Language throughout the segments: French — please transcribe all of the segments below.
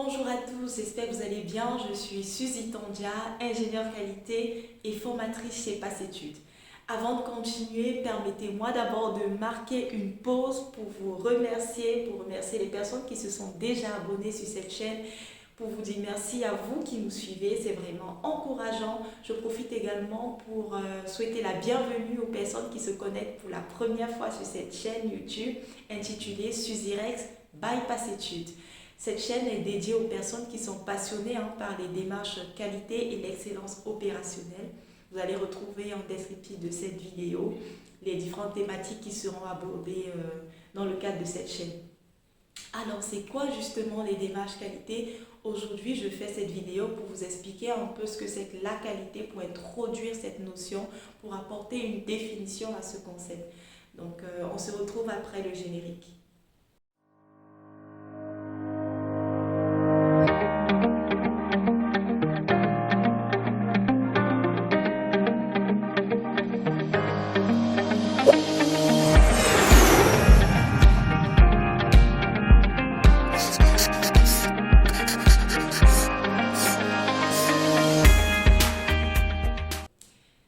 Bonjour à tous, j'espère que vous allez bien. Je suis Suzy Tondia, ingénieure qualité et formatrice chez Passétude. Avant de continuer, permettez-moi d'abord de marquer une pause pour remercier les personnes qui se sont déjà abonnées sur cette chaîne, pour vous dire merci à vous qui nous suivez, c'est vraiment encourageant. Je profite également pour souhaiter la bienvenue aux personnes qui se connectent pour la première fois sur cette chaîne YouTube intitulée Suzy Rex by Passétude. Cette chaîne est dédiée aux personnes qui sont passionnées par les démarches qualité et l'excellence opérationnelle. Vous allez retrouver en descriptif de cette vidéo les différentes thématiques qui seront abordées dans le cadre de cette chaîne. Alors, c'est quoi justement les démarches qualité? Aujourd'hui, je fais cette vidéo pour vous expliquer un peu ce que c'est que la qualité, pour introduire cette notion, pour apporter une définition à ce concept. Donc, on se retrouve après le générique.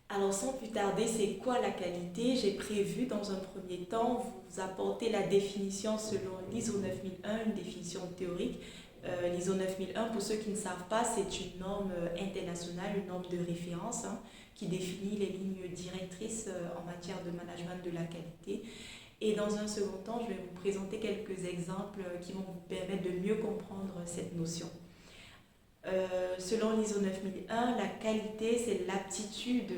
Alors sans plus tarder, c'est quoi la qualité? J'ai prévu dans un premier temps vous apporter la définition selon l'ISO 9001, une définition théorique. L'ISO 9001, pour ceux qui ne savent pas, c'est une norme internationale, une norme de référence qui définit les lignes directrices en matière de management de la qualité. Et dans un second temps, je vais vous présenter quelques exemples qui vont vous permettre de mieux comprendre cette notion. Selon l'ISO 9001, la qualité, c'est l'aptitude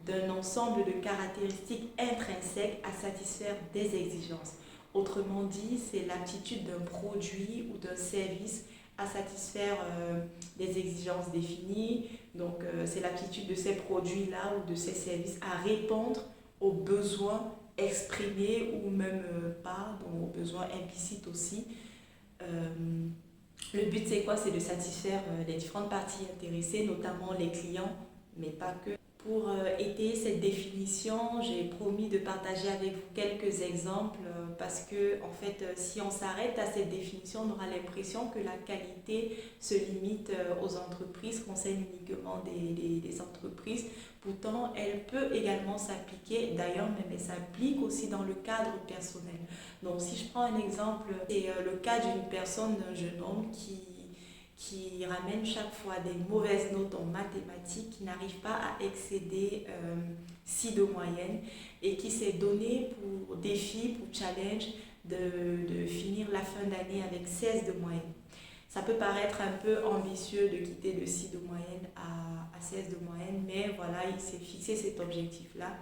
d'un ensemble de caractéristiques intrinsèques à satisfaire des exigences. Autrement dit, c'est l'aptitude d'un produit ou d'un service à satisfaire des exigences définies. Donc, c'est l'aptitude de ces produits-là ou de ces services à répondre aux besoins exprimés ou même pas, donc aux besoins implicites aussi. Le but, c'est quoi? C'est de satisfaire les différentes parties intéressées, notamment les clients, mais pas que. Pour étayer cette définition, j'ai promis de partager avec vous quelques exemples parce que, en fait, si on s'arrête à cette définition, on aura l'impression que la qualité se limite aux entreprises, concerne uniquement des entreprises. Pourtant, elle peut également s'appliquer, d'ailleurs, même elle s'applique aussi dans le cadre personnel. Donc, si je prends un exemple, c'est le cas d'une personne, d'un jeune homme qui ramène chaque fois des mauvaises notes en mathématiques, qui n'arrive pas à excéder 6 de moyenne et qui s'est donné pour défi, pour challenge de finir la fin d'année avec 16 de moyenne. Ça peut paraître un peu ambitieux de quitter de 6 de moyenne à 16 de moyenne, mais voilà, il s'est fixé cet objectif-là.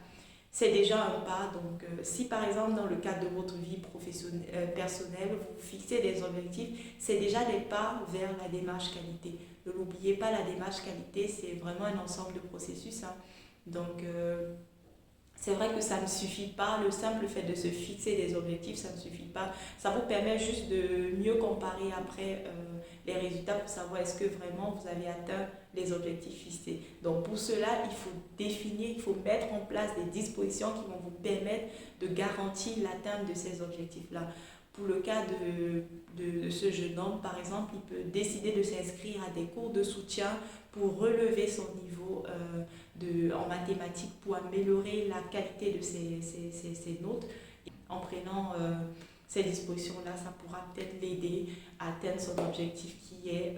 C'est déjà un pas. Donc, si par exemple, dans le cadre de votre vie personnelle, vous fixez des objectifs, c'est déjà des pas vers la démarche qualité. Ne l'oubliez pas, la démarche qualité, c'est vraiment un ensemble de processus. Donc, c'est vrai que ça ne suffit pas, le simple fait de se fixer des objectifs, ça ne suffit pas. Ça vous permet juste de mieux comparer après les résultats pour savoir est-ce que vraiment vous avez atteint les objectifs fixés. Donc pour cela, il faut définir, il faut mettre en place des dispositions qui vont vous permettre de garantir l'atteinte de ces objectifs-là. Pour le cas de ce jeune homme, par exemple, il peut décider de s'inscrire à des cours de soutien pour relever son niveau en mathématiques, pour améliorer la qualité de ses notes. En prenant ces dispositions-là, ça pourra peut-être l'aider à atteindre son objectif qui est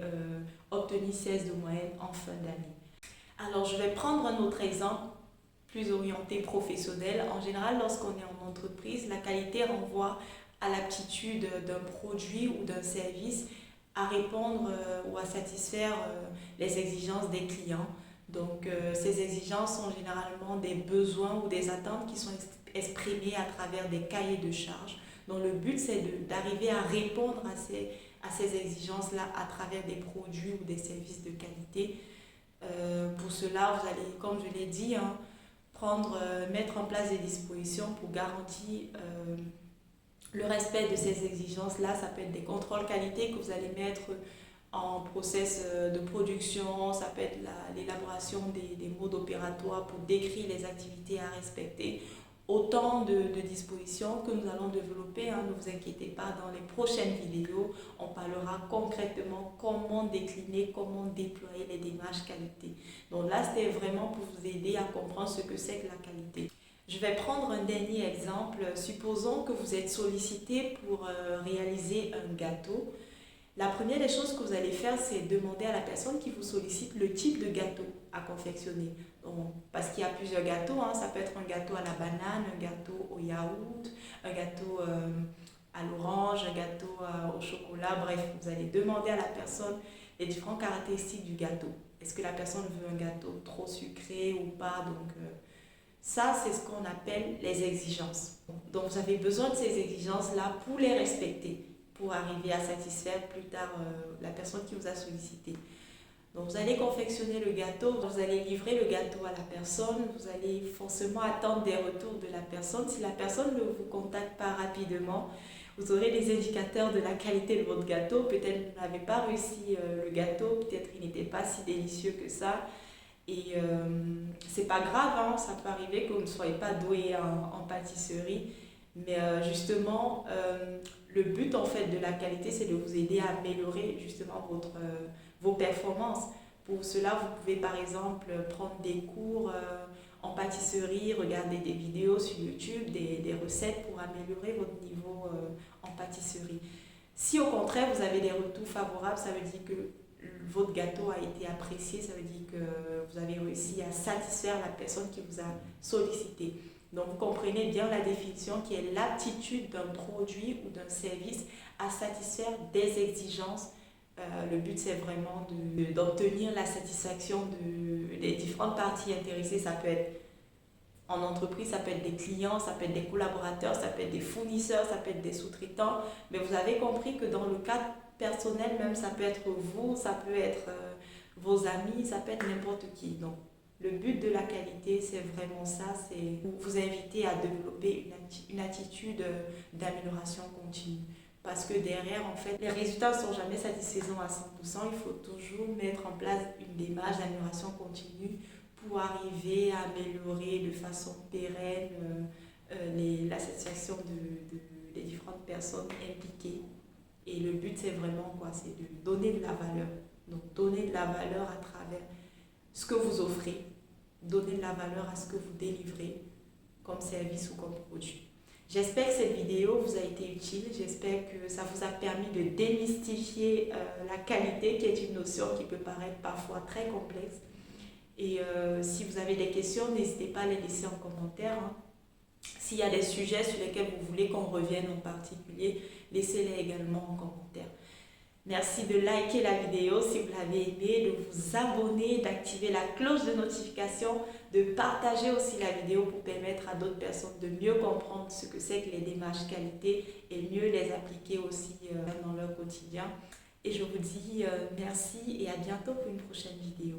obtenir 16 de moyenne en fin d'année. Alors, je vais prendre un autre exemple plus orienté professionnel. En général, lorsqu'on est en entreprise, la qualité renvoie à l'aptitude d'un produit ou d'un service à répondre ou à satisfaire les exigences des clients. Donc, ces exigences sont généralement des besoins ou des attentes qui sont exprimées à travers des cahiers de charges. Donc, le but, c'est d'arriver à répondre à ces exigences-là à travers des produits ou des services de qualité. Pour cela, vous allez, comme je l'ai dit, mettre en place des dispositions pour garantir le respect de ces exigences-là. Ça peut être des contrôles qualité que vous allez mettre en process de production, ça peut être l'élaboration des modes opératoires pour décrire les activités à respecter. autant de dispositions que nous allons développer. Hein, ne vous inquiétez pas, dans les prochaines vidéos, on parlera concrètement comment décliner, comment déployer les démarches qualité. Donc là, c'était vraiment pour vous aider à comprendre ce que c'est que la qualité. Je vais prendre un dernier exemple. Supposons que vous êtes sollicité pour réaliser un gâteau. La première des choses que vous allez faire, c'est demander à la personne qui vous sollicite le type de gâteau à confectionner. Donc, parce qu'il y a plusieurs gâteaux, hein. Ça peut être un gâteau à la banane, un gâteau au yaourt, un gâteau à l'orange, un gâteau au chocolat. Bref, vous allez demander à la personne les différentes caractéristiques du gâteau. Est-ce que la personne veut un gâteau trop sucré ou pas? Donc, ça, c'est ce qu'on appelle les exigences. Donc, vous avez besoin de ces exigences-là pour les respecter, pour arriver à satisfaire plus tard la personne qui vous a sollicité. Donc vous allez confectionner le gâteau, vous allez livrer le gâteau à la personne, vous allez forcément attendre des retours de la personne. Si la personne ne vous contacte pas rapidement, vous aurez les indicateurs de la qualité de votre gâteau. Peut-être vous n'avez pas réussi le gâteau, peut-être il n'était pas si délicieux que ça. Et c'est pas grave, hein, ça peut arriver que vous ne soyez pas doué en pâtisserie. Mais justement, le but en fait de la qualité, c'est de vous aider à améliorer justement vos performances. Pour cela, vous pouvez par exemple prendre des cours en pâtisserie, regarder des vidéos sur YouTube, des recettes pour améliorer votre niveau en pâtisserie. Si au contraire vous avez des retours favorables, ça veut dire que votre gâteau a été apprécié, ça veut dire que vous avez réussi à satisfaire la personne qui vous a sollicité. Donc, vous comprenez bien la définition qui est l'aptitude d'un produit ou d'un service à satisfaire des exigences. Le but, c'est vraiment d'obtenir la satisfaction des différentes parties intéressées. Ça peut être en entreprise, ça peut être des clients, ça peut être des collaborateurs, ça peut être des fournisseurs, ça peut être des sous-traitants. Mais vous avez compris que dans le cadre personnel, même, ça peut être vous, ça peut être vos amis, ça peut être n'importe qui. Donc, le but de la qualité, c'est vraiment ça, c'est vous inviter à développer une attitude d'amélioration continue. Parce que derrière, en fait, les résultats ne sont jamais satisfaisants à 100%. Il faut toujours mettre en place une démarche d'amélioration continue pour arriver à améliorer de façon pérenne la satisfaction des différentes personnes impliquées. Et le but, c'est vraiment quoi? C'est de donner de la valeur. Donc, donner de la valeur à travers ce que vous offrez, donner de la valeur à ce que vous délivrez comme service ou comme produit. J'espère que cette vidéo vous a été utile, j'espère que ça vous a permis de démystifier la qualité, qui est une notion qui peut paraître parfois très complexe. Et si vous avez des questions, n'hésitez pas à les laisser en commentaire. Hein. S'il y a des sujets sur lesquels vous voulez qu'on revienne en particulier, laissez-les également en commentaire. Merci de liker la vidéo si vous l'avez aimée, de vous abonner, d'activer la cloche de notification, de partager aussi la vidéo pour permettre à d'autres personnes de mieux comprendre ce que c'est que les démarches qualité et mieux les appliquer aussi dans leur quotidien. Et je vous dis merci et à bientôt pour une prochaine vidéo.